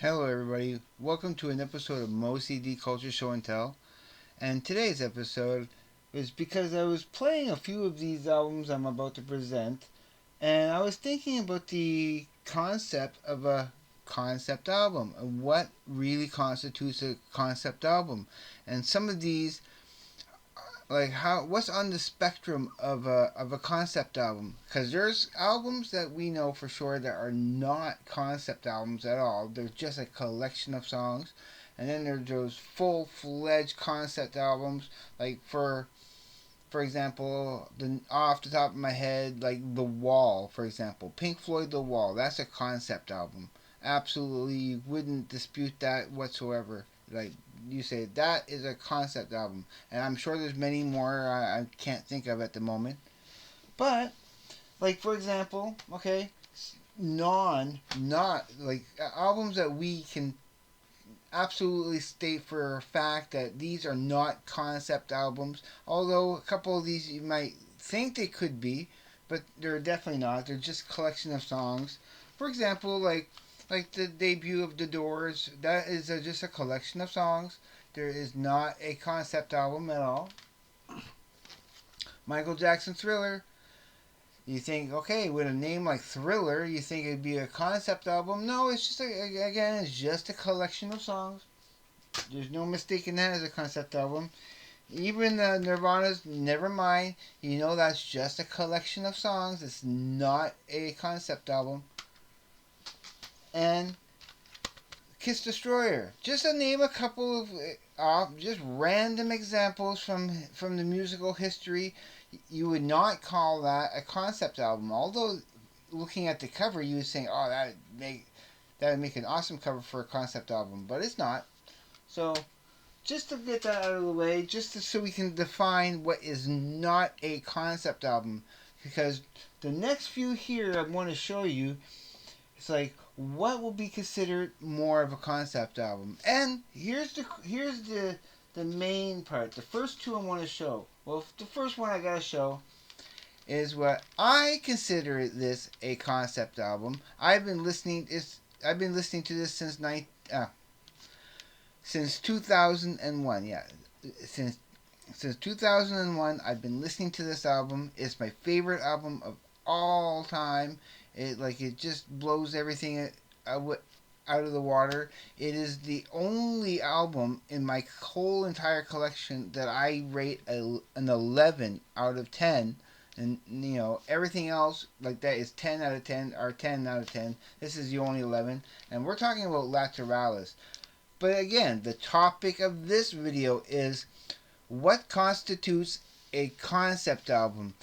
Hello, everybody. Welcome to an episode of Moe'S Culture Show and Tell. And today's episode is because I was playing a few of these albums I'm about to present, and I was thinking about the concept of a concept album and what really constitutes a concept album. And some of these, like what's on the spectrum of a concept album, because there's albums that we know for sure that are not concept albums at all. They're just a collection of songs. And then there's those full-fledged concept albums, like for example, off the top of my head, like The Wall, for example, Pink Floyd The Wall. That's a concept album. Absolutely, you wouldn't dispute that whatsoever. Like, you say that is a concept album, and I'm sure there's many more I can't think of at the moment. But like, for example, okay, not like albums that we can absolutely state for a fact that these are not concept albums. Although a couple of these you might think they could be, but they're definitely not. They're just collection of songs. For example, like the debut of The Doors, that is just a collection of songs. There is not a concept album at all. Michael Jackson Thriller. You think, okay, with a name like Thriller, you think it'd be a concept album. No, it's just, again, it's just a collection of songs. There's no mistaking that as a concept album. Even Nirvana's Nevermind, you know that's just a collection of songs. It's not a concept album. And Kiss Destroyer. Just to name a couple of just random examples from the musical history, you would not call that a concept album. Although, looking at the cover, you would say, "Oh, that would make an awesome cover for a concept album," but it's not. So, just to get that out of the way, so we can define what is not a concept album, because the next few here I'm going to show you, it's like what will be considered more of a concept album. And here's the main part. The first two I want to show. Well, the first one I gotta show is what I consider this a concept album. I've been listening to this since 2001. Yeah, since since 2001, I've been listening to this album. It's my favorite album of all time. It just blows everything out of the water. It is the only album in my whole entire collection that I rate an 11 out of 10. And everything else like that is 10 out of 10 or 10 out of 10. This is the only 11, and we're talking about Lateralis. But again, the topic of this video is what constitutes a concept album.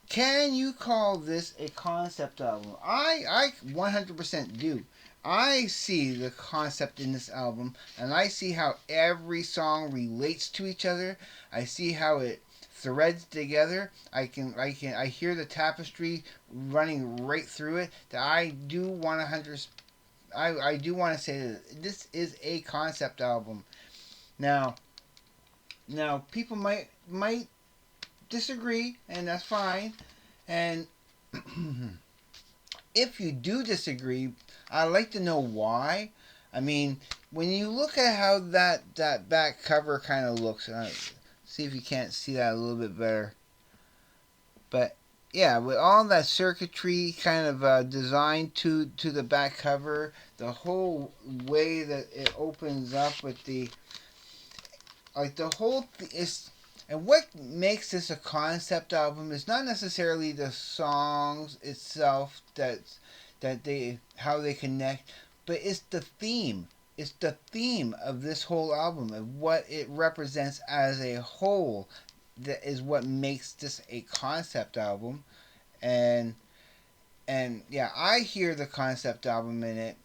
Can you call this a concept album? I 100% do. I see the concept in this album, and I see how every song relates to each other. I see how it threads together. I hear the tapestry running right through it. That I do want I do want to say that this is a concept album. Now, people might disagree, and that's fine. And if you do disagree, I'd like to know why. I mean, when you look at how that back cover kind of looks, see if you can't see that a little bit better. But yeah, with all that circuitry kind of designed to the back cover, the whole way that it opens up with the whole is. And what makes this a concept album is not necessarily the songs itself that they how they connect, but it's the theme. It's the theme of this whole album and what it represents as a whole. That is what makes this a concept album. And yeah, I hear the concept album in it.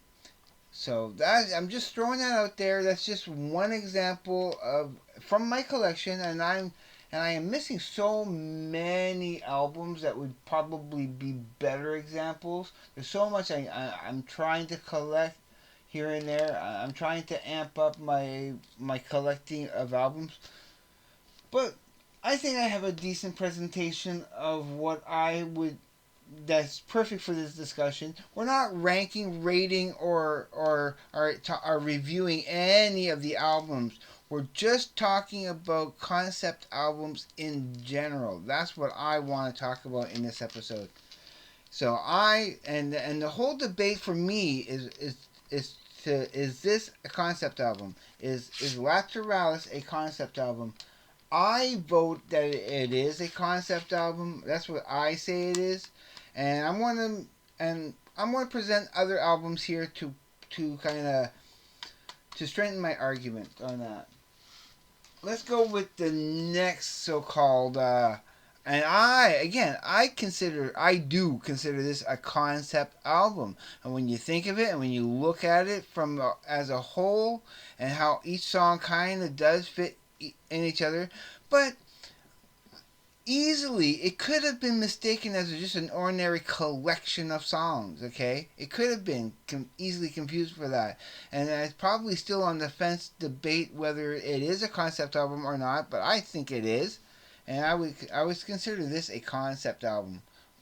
So I'm just throwing that out there. That's just one example of from my collection, and I am missing so many albums that would probably be better examples. There's so much I'm trying to collect here and there. I'm trying to amp up my collecting of albums, but I think I have a decent presentation of what I would that's perfect for this discussion. We're not ranking, rating, or reviewing any of the albums. We're just talking about concept albums in general. That's what I want to talk about in this episode. So and the whole debate for me is this a concept album? Is Lateralis a concept album? I vote that it is a concept album. That's what I say it is, and I'm going to present other albums here to kind of to strengthen my argument on that. Let's go with the next so-called. And I do consider this a concept album. And when you think of it, and when you look at it from as a whole, and how each song kind of does fit in each other, but easily it could have been mistaken as just an ordinary collection of songs. Okay, it could have been easily confused for that, and it's probably still on the fence debate whether it is a concept album or not. But I think it is, and I would consider this a concept album.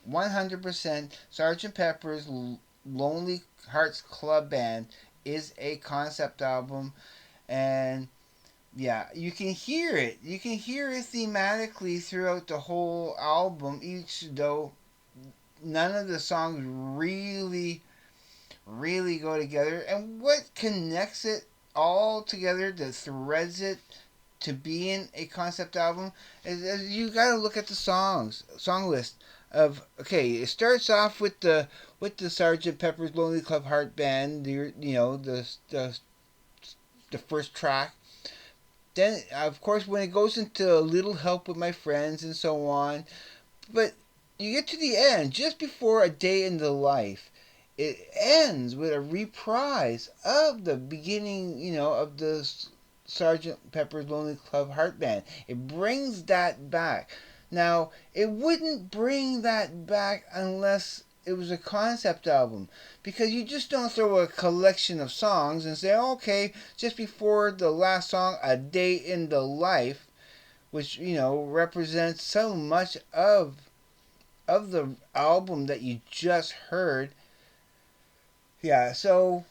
100% Sgt. Pepper's Lonely Hearts Club Band is a concept album, and yeah, you can hear it. You can hear it thematically throughout the whole album, each though none of the songs really go together. And what connects it all together, that threads it to being a concept album, is you got to look at the song list of. Okay, it starts off with the Sgt. Pepper's Lonely Club Heart Band, the first track. Then, of course, when it goes into A Little Help with My Friends and so on, but you get to the end, just before A Day in the Life, it ends with a reprise of the beginning, of the Sgt. Pepper's Lonely Club Heart Band. It brings that back. Now, it wouldn't bring that back unless it was a concept album, because you just don't throw a collection of songs and say, okay, just before the last song, A Day in the Life, which represents so much of the album that you just heard. Yeah, so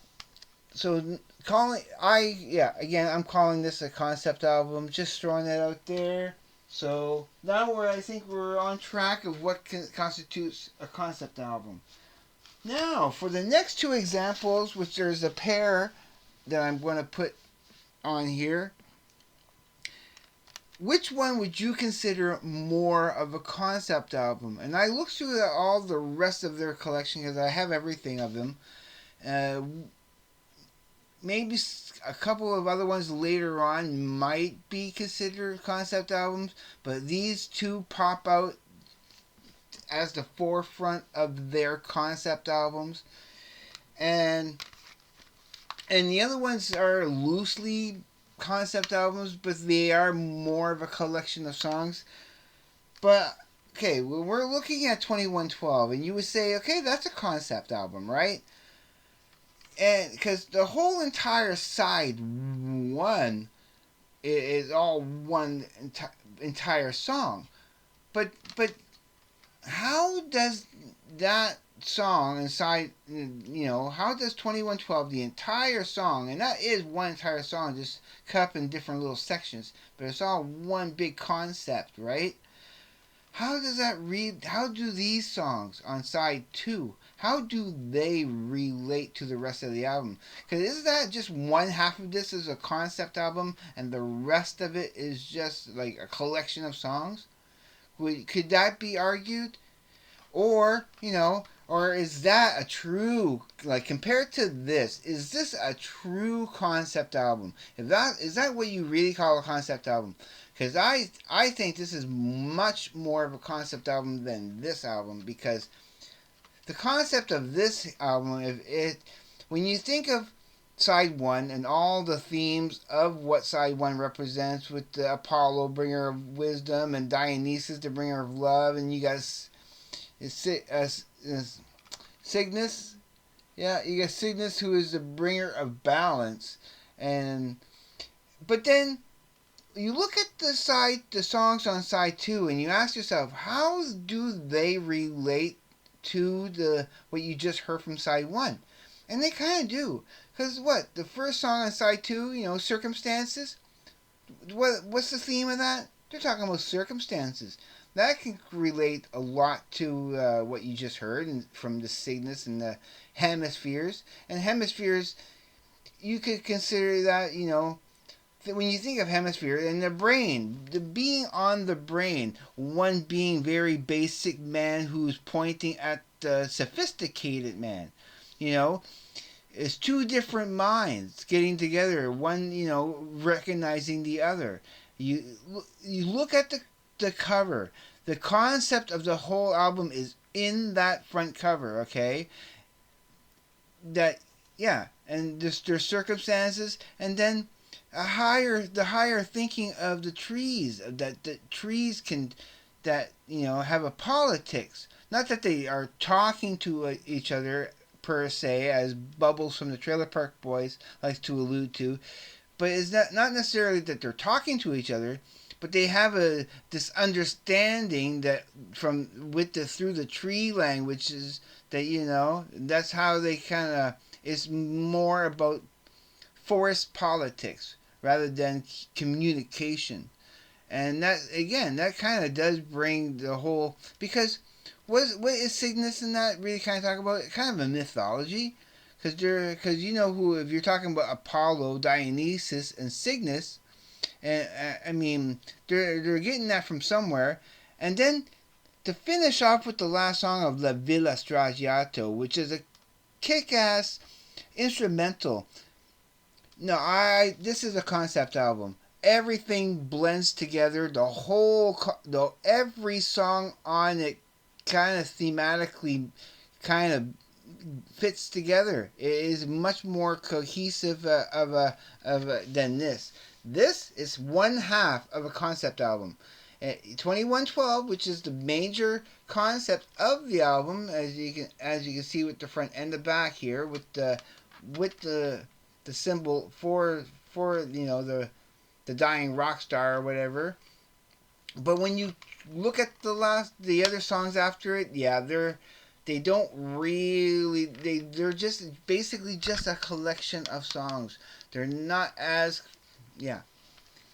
I'm calling this a concept album, just throwing that out there. So now I think we're on track of what constitutes a concept album. Now, for the next two examples, which there's a pair that I'm going to put on here, which one would you consider more of a concept album? And I looked through all the rest of their collection because I have everything of them. Maybe a couple of other ones later on might be considered concept albums, but these two pop out as the forefront of their concept albums, and the other ones are loosely concept albums, but they are more of a collection of songs. But okay, when we're looking at 2112, and you would say, okay, that's a concept album, right? And because the whole entire side one is all one entire song, but how does that song inside, how does 2112, the entire song, and that is one entire song, just cut up in different little sections, but it's all one big concept, right? How does that read? How do these songs on side 2, how do they relate to the rest of the album? Because isn't that just one half of this is a concept album and the rest of it is just like a collection of songs? Could that be argued? Or, or is that a true, like, compared to this, is this a true concept album? Is that what you really call a concept album? Because I think this is much more of a concept album than this album, because the concept of this album, when you think of side 1 and all the themes of what side 1 represents, with the Apollo, bringer of wisdom, and Dionysus, the bringer of love, and you got Cygnus, you got Cygnus, who is the bringer of balance, but then you look at the songs on side 2, and you ask yourself, how do they relate to the what you just heard from side one. And they kind of do. Because what? The first song on side two, Circumstances, what's the theme of that? They're talking about circumstances. That can relate a lot to what you just heard from the Cygnus and the hemispheres. And hemispheres, you could consider that, when you think of hemisphere and the brain, the being on the brain, one being very basic man who's pointing at the sophisticated man, you know, it's two different minds getting together, one, recognizing the other. You you look at the cover. The concept of the whole album is in that front cover, okay? That yeah, and there's circumstances, and then the higher thinking of the trees, that the trees can that have a politics. Not that they are talking to each other per se, as Bubbles from the Trailer Park Boys likes to allude to, but it's not necessarily that they're talking to each other, but they have this understanding that from with the through the tree languages that that's how they kind of, it's more about forest politics rather than communication. And that again, that kind of does bring the whole, because what is Cygnus in that really kind of talk about? Kind of a mythology, because who, if you're talking about Apollo, Dionysus, and Cygnus, and I mean they're getting that from somewhere, and then to finish off with the last song of La Villa Stragiato, which is a kick-ass instrumental. No, this is a concept album. Everything blends together. Every song on it kind of thematically kind of fits together. It is much more cohesive than this. This is one half of a concept album. 2112, which is the major concept of the album, as you can see with the front and the back here, with the symbol for the dying rock star or whatever. But when you look at the other songs after it, yeah, they don't really, they're just basically just a collection of songs. They're not as, yeah.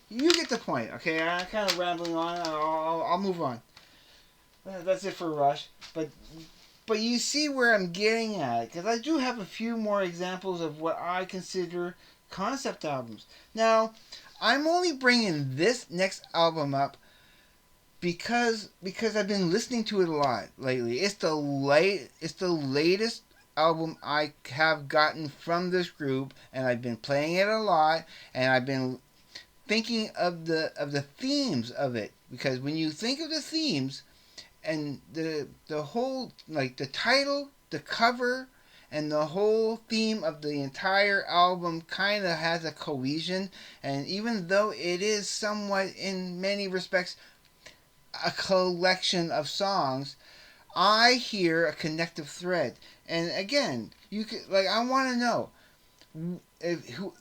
You get the point, okay? I'm kind of rambling on. I'll move on. That's it for Rush. But you see where I'm getting at, because I do have a few more examples of what I consider concept albums. Now, I'm only bringing this next album up because I've been listening to it a lot lately. It's the latest album I have gotten from this group, and I've been playing it a lot, and I've been thinking of the themes of it, because when you think of the themes and the whole, like the title, the cover, and the whole theme of the entire album kind of has a cohesion. And even though it is somewhat in many respects a collection of songs, I hear a connective thread. And again, you could, like, I want to know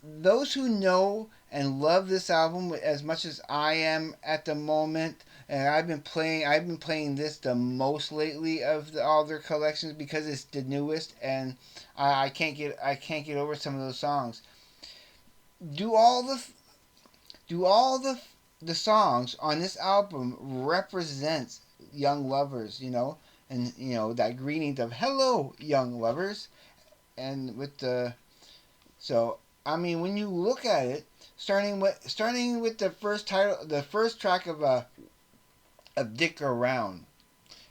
those who know and love this album as much as I am at the moment. And I've been playing this the most lately of all their collections, because it's the newest, and I can't get over some of those songs. Do all the songs on this album represent young lovers, and that greeting of "Hello, young lovers," and with the, so I mean, when you look at it, starting with the first title, the first track of Dick Around,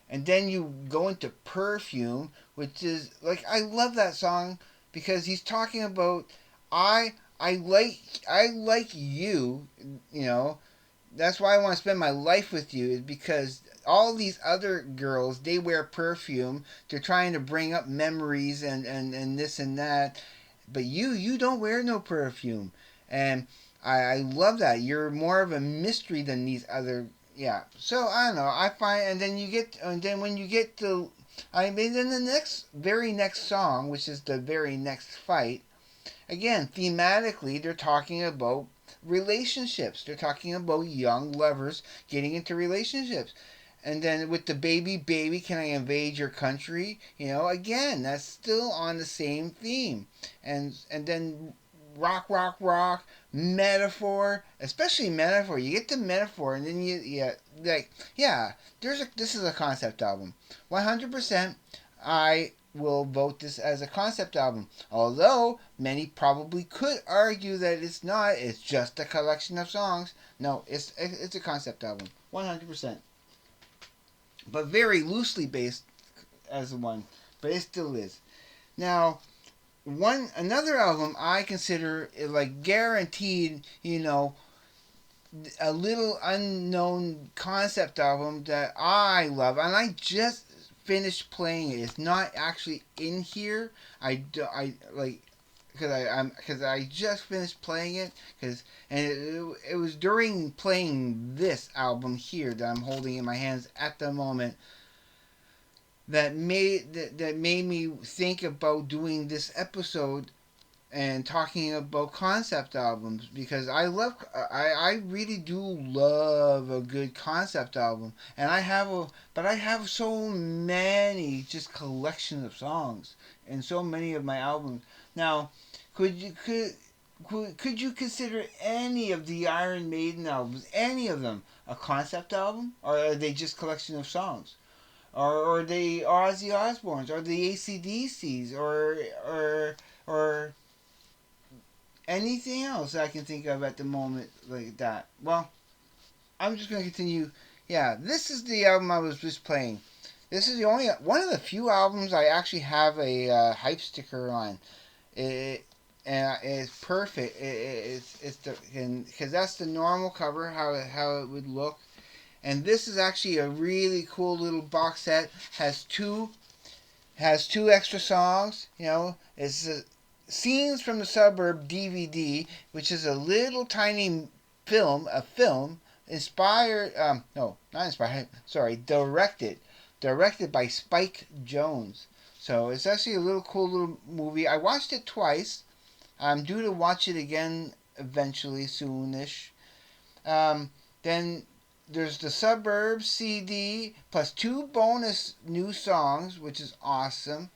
and then you go into Perfume, which is like, I love that song because he's talking about I like you, that's why I want to spend my life with you, is because all these other girls, they wear perfume, they're trying to bring up memories and this and that, but you don't wear no perfume. And I love that. You're more of a mystery than these other, yeah. So I don't know. I find, and then when you get to, I mean, then the very next song, which is the very next fight, again, thematically, they're talking about relationships. They're talking about young lovers getting into relationships. And then with the baby, baby, can I invade your country? Again, that's still on the same theme. And then rock, rock, rock, metaphor, especially metaphor. You get the metaphor, and then yeah. This is a concept album, 100%. I will vote this as a concept album. Although many probably could argue that it's not. It's just a collection of songs. No, it's a concept album, 100%, but very loosely based as one, but it still is. Now, another album I consider like guaranteed, a little unknown concept album that I love, and I just finished playing it. It's not actually in here. I like because I just finished playing it it was during playing this album here that I'm holding in my hands at the moment that made me think about doing this episode and talking about concept albums, because I really do love a good concept album, and I have so many just collection of songs and so many of my albums. Now, could you could you consider any of the Iron Maiden albums, any of them, a concept album, or are they just collection of songs? Or are they Ozzy Osbournes, or the ACDCs, or anything else I can think of at the moment like that? Well, I'm just going to continue. Yeah, this is the album I was just playing. This is the only one of the few albums I actually have a hype sticker on. It and it's perfect. It's the because that's the normal cover how it would look. And this is actually a really cool little box set. Has two extra songs. It's Scenes from the Suburb DVD, which is a little tiny film inspired. No, not inspired. Sorry, directed by Spike Jonze. So it's actually a little cool little movie. I watched it twice. I'm due to watch it again eventually, soonish. Then there's the Suburbs CD plus two bonus new songs, which is awesome.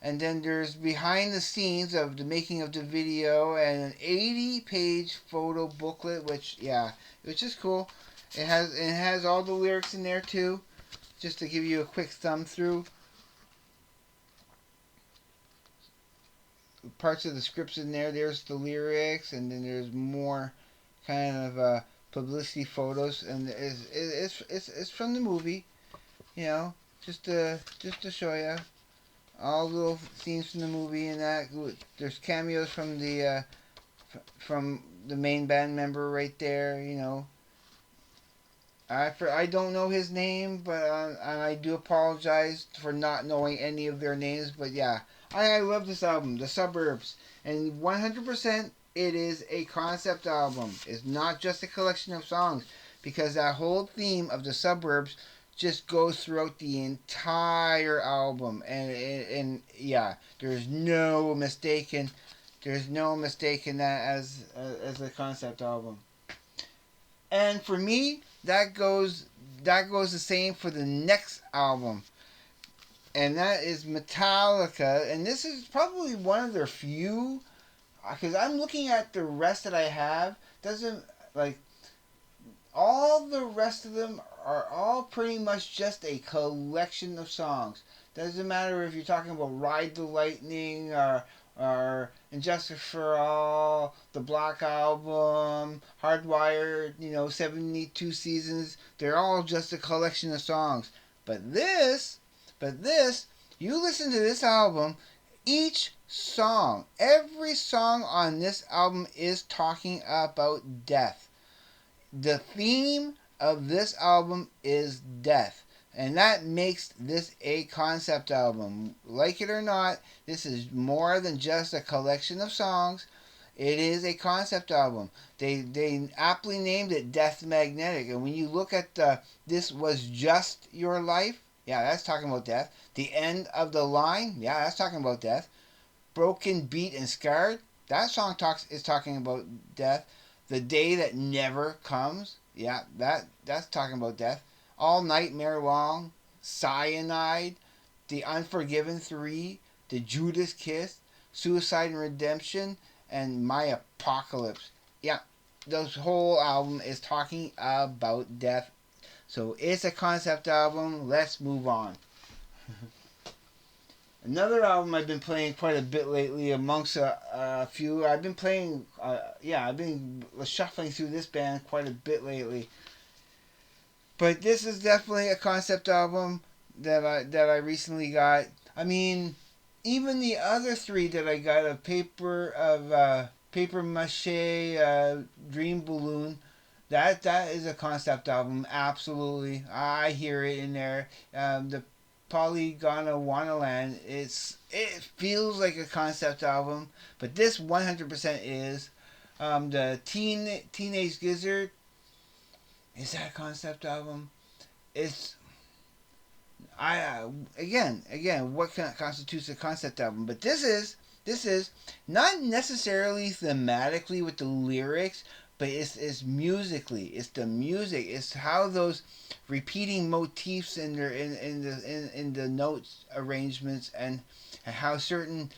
And then there's behind the scenes of the making of the video and an 80-page photo booklet, which is cool. It has all the lyrics in there too, just to give you a quick thumb through. Parts of the scripts in there. There's the lyrics, and then there's more kind of publicity photos, and it's from the movie, just to show you all little scenes from the movie and that. There's cameos from the main band member right there. I don't know his name, but and I do apologize for not knowing any of their names. But yeah, I love this album, The Suburbs, and 100% it is a concept album. It's not just a collection of songs, because that whole theme of the suburbs just goes throughout the entire album, and yeah, there's no mistaking that as a concept album. And for me, that goes the same for the next album, and that is Metallica. And this is probably one of their few, because I'm looking at the rest that I have. Doesn't like all the rest of them are all pretty much just a collection of songs. Doesn't matter if you're talking about Ride the Lightning or Injustice for All, the Black Album, Hardwired, 72 Seasons. They're all just a collection of songs. But this, you listen to this album, every song on this album is talking about death. The theme of this album is death. And that makes this a concept album. Like it or not, this is more than just a collection of songs. It is a concept album. They aptly named it Death Magnetic. And when you look at This Was Just Your Life, yeah, that's talking about death. The End of the Line, yeah, that's talking about death. Broken, Beat, and Scarred, that song is talking about death. The Day That Never Comes, yeah, that's talking about death. All Nightmare Long, Cyanide, The Unforgiven 3, The Judas Kiss, Suicide and Redemption, and My Apocalypse. Yeah, this whole album is talking about death. So it's a concept album. Let's move on. Another album I've been playing quite a bit lately, amongst a few. I've been playing, I've been shuffling through this band quite a bit lately. But this is definitely a concept album that I recently got. I mean, even the other three that I got paper mache dream balloon. That is a concept album. Absolutely, I hear it in there. The Polygona Wonderland. It feels like a concept album, but this 100% is. The Teenage Gizzard, is that a concept album? It's I again what constitutes a concept album? But this is not necessarily thematically with the lyrics, but it's musically. It's the music. It's how those repeating motifs in the notes arrangements, and how certain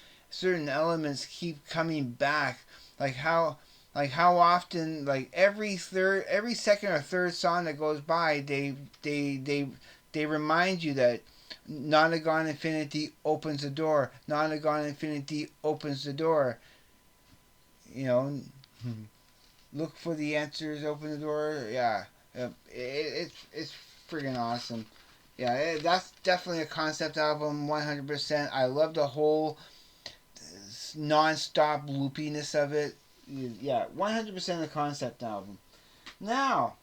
elements keep coming back, like how often, like every second or third song that goes by, they remind you that Nonagon Infinity opens the door. Nonagon Infinity opens the door. You know, look for the answers, open the door. Yeah, it's friggin' awesome. Yeah, that's definitely a concept album, 100%. I love the whole non-stop loopiness of it. Yeah, 100% a concept album. Now,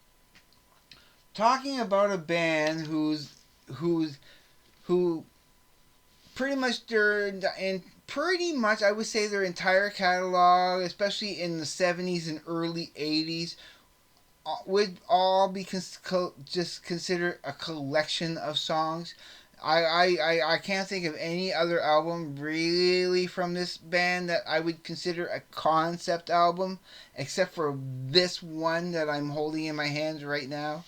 talking about a band who's who pretty much pretty much I would say their entire catalog, especially in the 70s and early 80s, would all be just considered a collection of songs. I can't think of any other album really from this band that I would consider a concept album, except for this one that I'm holding in my hands right now.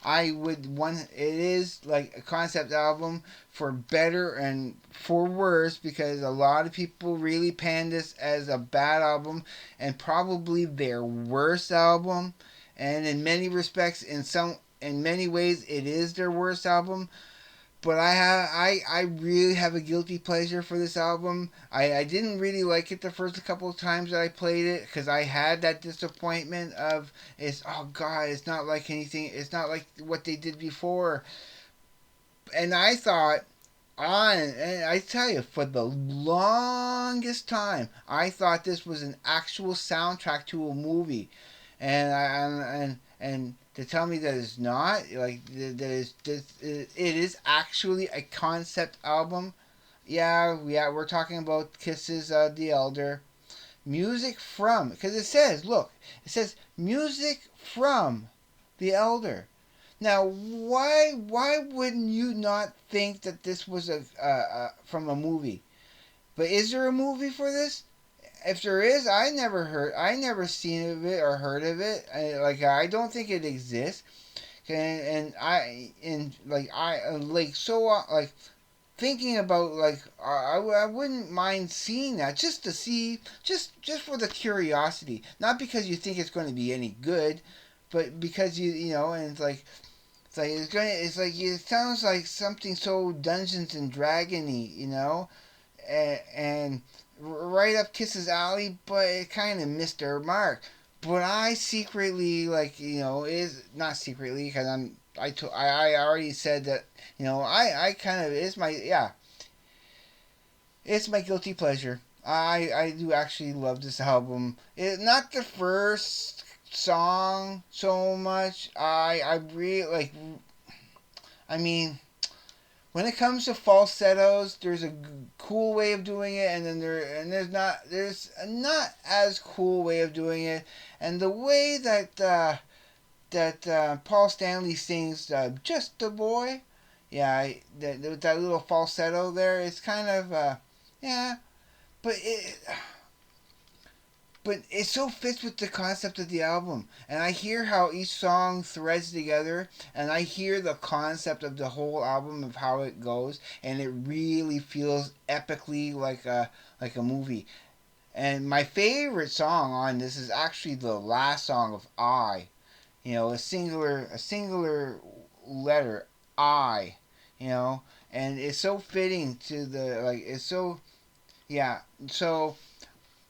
It is like a concept album, for better and for worse, because a lot of people really pan this as a bad album and probably their worst album, and in many respects, in many ways it is their worst album. But I really have a guilty pleasure for this album. I didn't really like it the first couple of times that I played it, because I had that disappointment of, it's, oh god, it's not like anything, it's not like what they did before. And I thought, and I tell you, for the longest time, I thought this was an actual soundtrack to a movie, and to tell me that it's not, like, it is actually a concept album. Yeah, we're talking about Kiss's The Elder. Music from, because it says music from The Elder. Now, why wouldn't you not think that this was from a movie? But is there a movie for this? If there is, I never seen of it or heard of it. I don't think it exists. Like thinking about, like, I wouldn't mind seeing that, just to see, just for the curiosity, not because you think it's going to be any good, but because you know, and it sounds like something so Dungeons and Dragony, and right up Kiss's alley, but it kind of missed their mark. But I secretly, is not secretly, because I already said that, I kind of, it's my guilty pleasure. I do actually love this album. Not the first song so much. I really like. I mean, when it comes to falsettos, there's a cool way of doing it, and then there's a not as cool way of doing it, and the way that Paul Stanley sings "Just a Boy," yeah, that little falsetto there, it's kind of yeah, but but it so fits with the concept of the album. And I hear how each song threads together, and I hear the concept of the whole album of how it goes, and it really feels epically like a movie. And my favorite song on this is actually the last song of I. You know, a singular letter, I. You know, and it's so fitting to the like. It's so yeah. So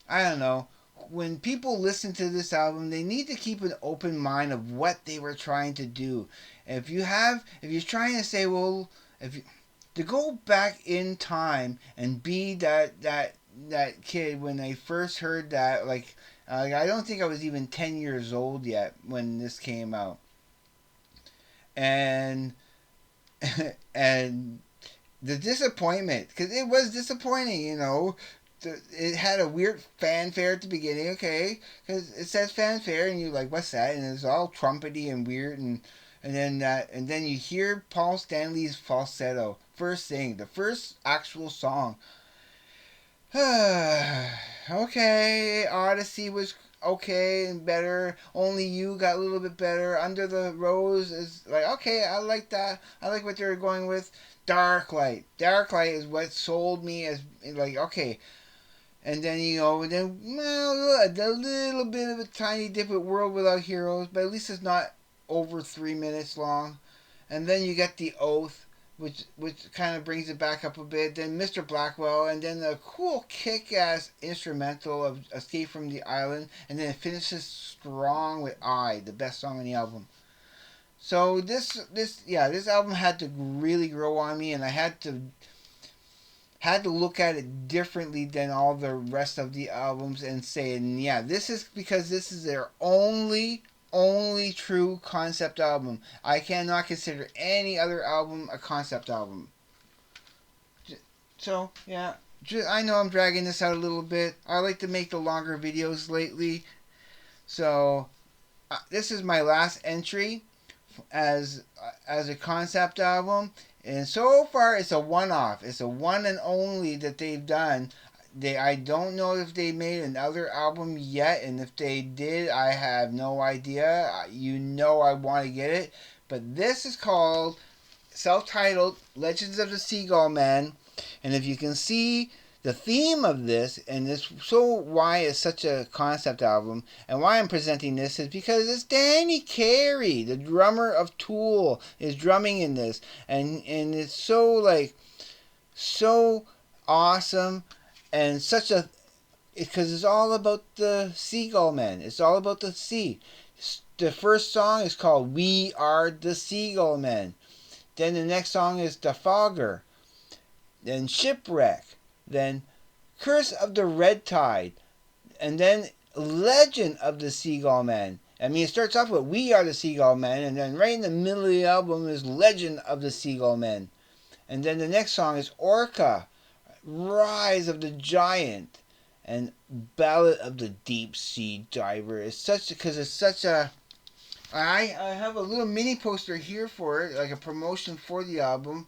I don't know. When people listen to this album, they need to keep an open mind of what they were trying to do. If you're trying to say, well, if you, to go back in time and be that kid when they first heard that, I don't think I was even 10 years old yet when this came out, and and the disappointment, because it was disappointing, you know. It had a weird fanfare at the beginning, okay, because it says fanfare, and you're like, what's that? And it's all trumpety and weird, and then you hear Paul Stanley's falsetto first thing, the first actual song. Okay, Odyssey was okay and better. Only You got a little bit better. Under the Rose is like, okay, I like that. I like what they're going with. Dark Light. Dark Light is what sold me as like, okay. And then well, a little bit of a tiny dip with World Without Heroes, but at least it's not over 3 minutes long. And then you get The Oath, which kind of brings it back up a bit. Then Mr. Blackwell, and then the cool kick-ass instrumental of Escape from the Island, and then it finishes strong with I, the best song on the album. So this album had to really grow on me, and I had to look at it differently than all the rest of the albums and say, and yeah, this is because this is their only true concept album. I cannot consider any other album a concept album. So yeah, I know I'm dragging this out a little bit. I like to make the longer videos lately. So this is my last entry as a concept album, and so far it's a one-off. It's a one and only that they've done. I don't know if they made another album yet, and if they did, I have no idea. You know I want to get it, but this is called self-titled Legends of the Seagull Man, and if you can see the theme of this, and this so why it's such a concept album, and why I'm presenting this is because it's Danny Carey, the drummer of Tool, is drumming in this, and it's so awesome, and such a because it's all about the Seagull Man. It's all about the sea. The first song is called "We Are the Seagull Men." Then the next song is "The Fogger." Then "Shipwreck." Then "Curse of the Red Tide." And then "Legend of the Seagull Man." I mean, it starts off with "We Are the Seagull Men," and then right in the middle of the album is "Legend of the Seagull Men." And then the next song is "Orca," "Rise of the Giant," and "Ballad of the Deep Sea Diver." It's such because it's such a. I have a little mini poster here for it, like a promotion for the album,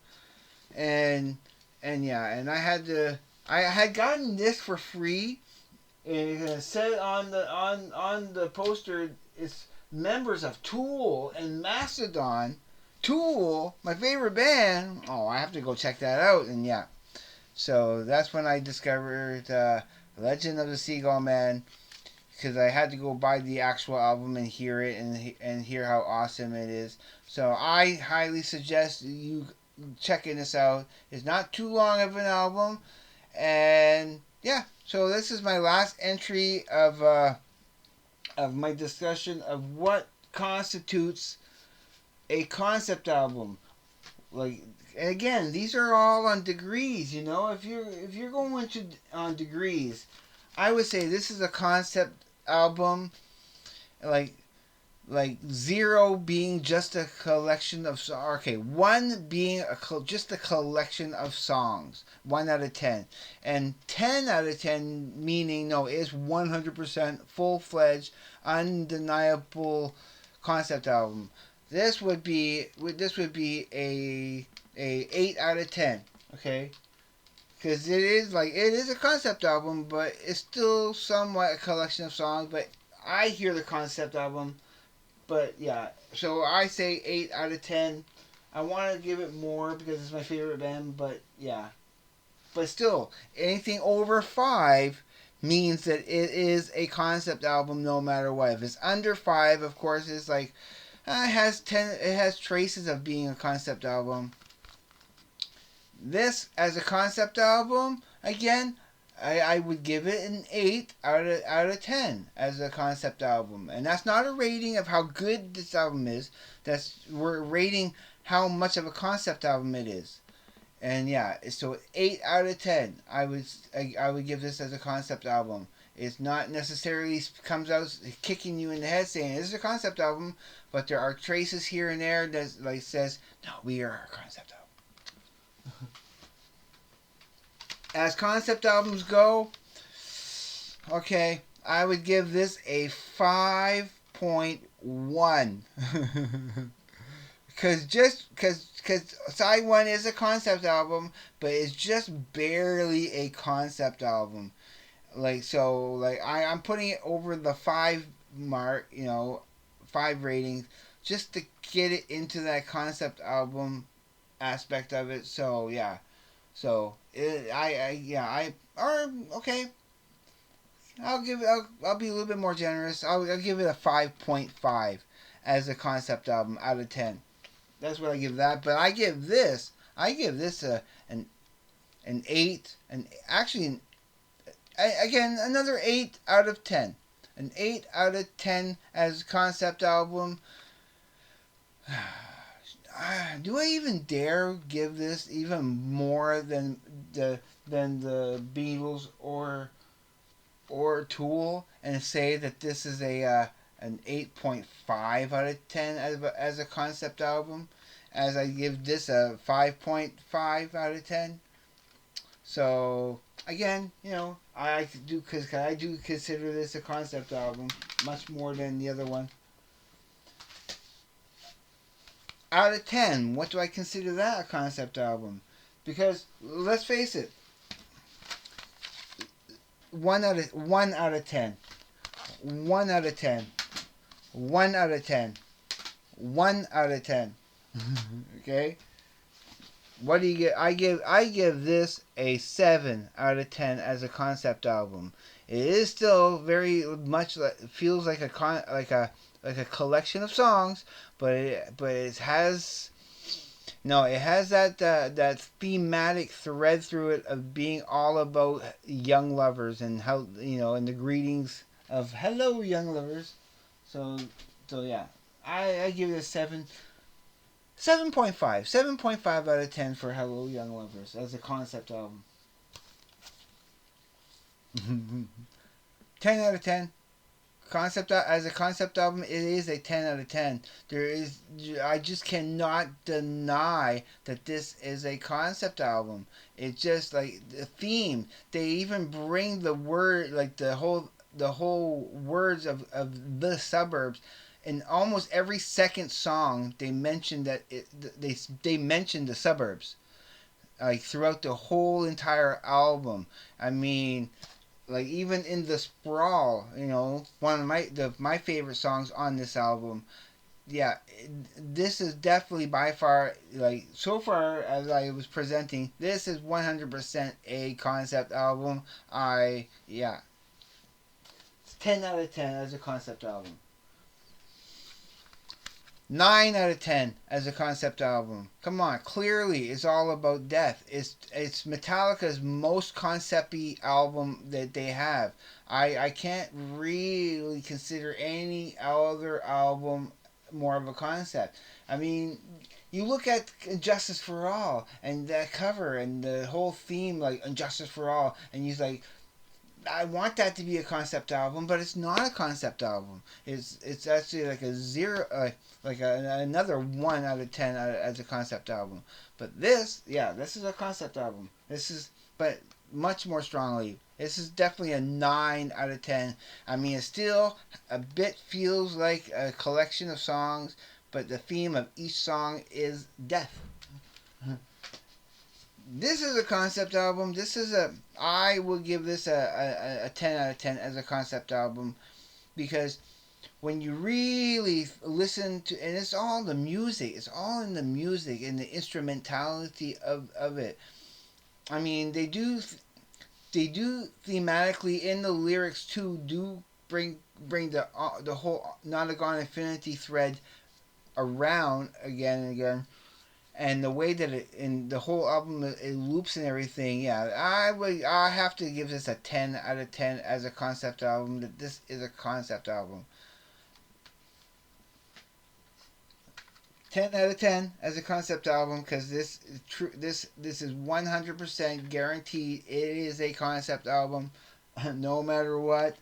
and yeah, and I had gotten this for free, and it said on the poster it's members of Tool and Mastodon. Tool, my favorite band. Oh, I have to go check that out, and yeah. So that's when I discovered Legend of the Seagull Man, because I had to go buy the actual album and hear it and hear how awesome it is. So I highly suggest you checking this out. It's not too long of an album, and yeah. So this is my last entry of my discussion of what constitutes a concept album. Like, and again, these are all on degrees. You know, if you're going to on degrees, I would say this is a concept album. Like zero being just a collection of okay, one being just a collection of songs, 1 out of 10, and 10 out of 10 meaning no, it's 100% full-fledged, undeniable concept album. This would be a 8 out of 10. Okay, because it is a concept album, but it's still somewhat a collection of songs. But I hear the concept album, but yeah. So I say 8 out of 10. I want to give it more because it's my favorite band, but yeah. But still, anything over 5 means that it is a concept album no matter what. If it's under 5, of course, it's like it has traces of being a concept album. This as a concept album, again, I would give it an 8 out of 10 as a concept album, and that's not a rating of how good this album is. We're rating how much of a concept album it is. And yeah, so 8 out of 10. I would give this as a concept album. It's not necessarily comes out kicking you in the head saying this is a concept album, but there are traces here and there that like says no, we are a concept album. As concept albums go, okay, I would give this a 5.1. Because side one is a concept album, but it's just barely a concept album. I'm putting it over the 5 mark, 5 ratings, just to get it into that concept album aspect of it. So yeah, so okay. I'll be a little bit more generous. I'll give it a 5.5 as a concept album out of 10. That's what I give that. But I give this an 8, and actually again another 8 out of 10. An 8 out of 10 as a concept album. Do I even dare give this even more than the Beatles or Tool and say that this is an 8.5 out of 10 as a concept album, as I give this a 5.5 out of 10. So again, I do consider this a concept album much more than the other one. Out of 10, what do I consider that a concept album? Because let's face it, 1 out of 10, 1 out of 10, 1 out of 10, 1 out of 10. Okay? What do you get? I give this a 7 out of 10 as a concept album. It is still very much feels like a collection of songs, but it has that thematic thread through it of being all about young lovers and how and the greetings of hello young lovers. So yeah, I give it a 7.5 7.5 out of 10 for Hello Young Lovers as a concept album. 10 out of 10. As a concept album, it is a 10 out of 10. I just cannot deny that this is a concept album. It's just like the theme. They even bring the word, like the whole words of the suburbs. In almost every second song, they mention they mention the suburbs, like throughout the whole entire album. I mean, like even in the sprawl, one of my favorite songs on this album. Yeah, this is definitely by far, like so far as I was presenting, this is 100% a concept album. It's 10 out of 10 as a concept album. 9 out of 10 as a concept album. Come on, clearly it's all about death. It's Metallica's most concept-y album that they have. I can't really consider any other album more of a concept. I mean, you look at Justice for All and that cover and the whole theme, like Justice for All, and he's like, I want that to be a concept album, but it's not a concept album. It's actually like a 0, another 1 out of 10 as a concept album. But this is a concept album. But much more strongly. This is definitely a 9 out of 10. I mean, it still a bit feels like a collection of songs, but the theme of each song is death. This is a concept album. This is a. I would give this a 10 out of 10 as a concept album because when you really listen to, and it's all the music, it's all in the music and the instrumentality of it. I mean, they do thematically in the lyrics too. Do bring the whole Not a Gone Infinity thread around again and again, and the way that it in the whole album it loops and everything. Yeah, I have to give this a 10 out of 10 as a concept album. That this is a concept album. 10 out of 10 as a concept album because this is true. This is 100% guaranteed. It is a concept album, no matter what.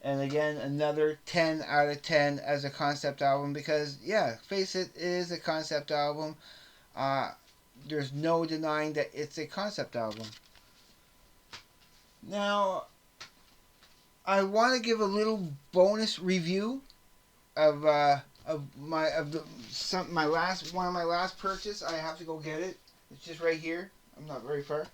And again, another 10 out of 10 as a concept album because yeah, face it, it is a concept album. Uh, there's no denying that it's a concept album. Now, I want to give a little bonus review of the some my last one of my last purchase. I have to go get it. It's just right here. I'm not very far.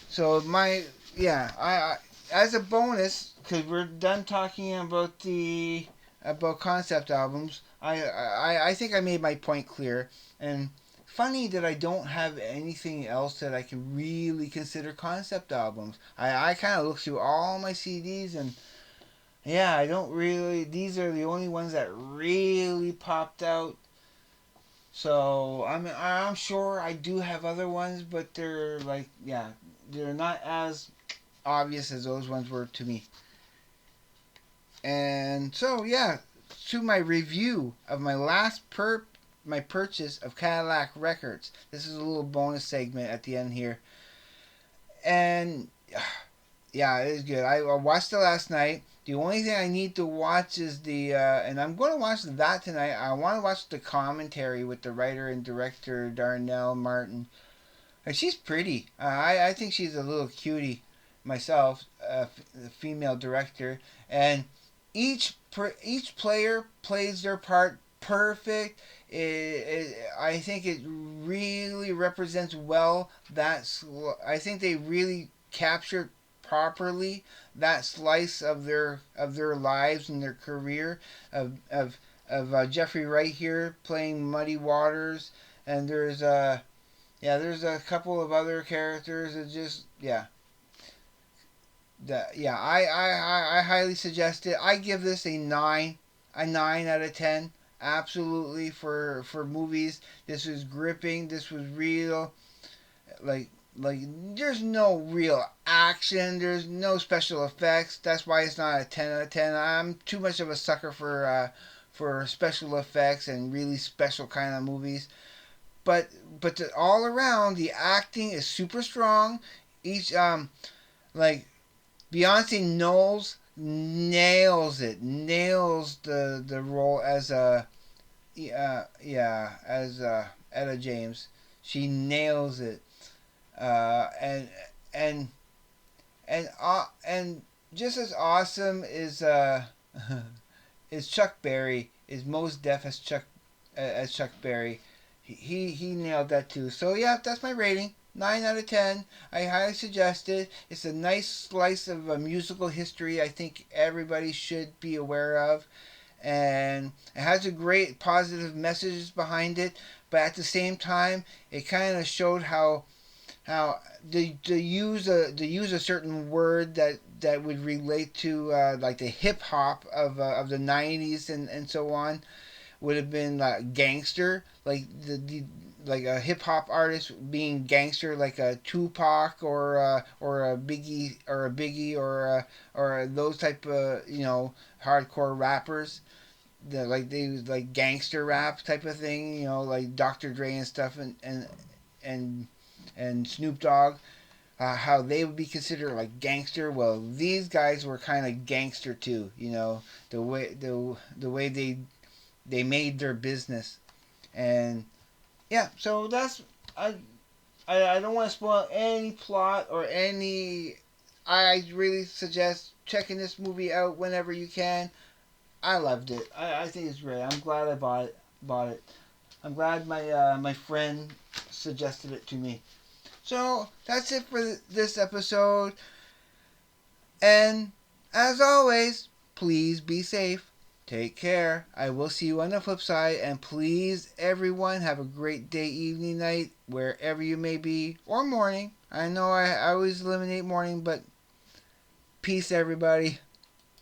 So my yeah, I as a bonus because we're done talking about the about concept albums. I think I made my point clear and. Funny that I don't have anything else that I can really consider concept albums. I kind of look through all my CDs and yeah, I don't really. These are the only ones that really popped out. So I'm sure I do have other ones, but they're like yeah, they're not as obvious as those ones were to me. And so yeah, to my review of my purchase of Cadillac Records. This is a little bonus segment at the end here, and yeah, it is good. I watched it last night. The only thing I need to watch is and I'm going to watch that tonight. I want to watch the commentary with the writer and director Darnell Martin. And she's pretty. I think she's a little cutie myself, the female director. And each player plays their part perfect. I think it really represents well I think they really captured properly that slice of their lives and their career of Jeffrey Wright here playing Muddy Waters, and there's a couple of other characters that just I highly suggest it. I give this a 9 out of 10. Absolutely for movies. This was gripping. This was real. Like like there's no real action. There's no special effects. That's why it's not a 10 out of 10. I'm too much of a sucker for special effects and really special kind of movies. But all around the acting is super strong. Each like Beyonce nails the role as a as Etta James. She nails it. And and and just as awesome is Chuck Berry, is Moe'S Def as Chuck Berry. He nailed that too. So yeah, that's my rating. 9 out of 10. I highly suggest it. It's a nice slice of musical history. I think everybody should be aware of, and it has a great positive messages behind it. But at the same time, it kind of showed how to use a certain word that would relate to like the hip hop of the 90s and so on would have been gangster, like the like a hip hop artist being gangster, like a Tupac or a Biggie or those type of hardcore rappers. Like they like gangster rap type of thing, like Dr. Dre and stuff, and and Snoop Dogg, how they would be considered like gangster. Well, these guys were kind of gangster too. The way they made their business, and yeah. So that's I don't want to spoil any plot or any. I really suggest checking this movie out whenever you can. I loved it. I think it's great. I'm glad I bought it. I'm glad my friend suggested it to me. So that's it for this episode. And as always, please be safe. Take care. I will see you on the flip side. And please, everyone, have a great day, evening, night, wherever you may be, or morning. I know I always eliminate morning, but peace, everybody.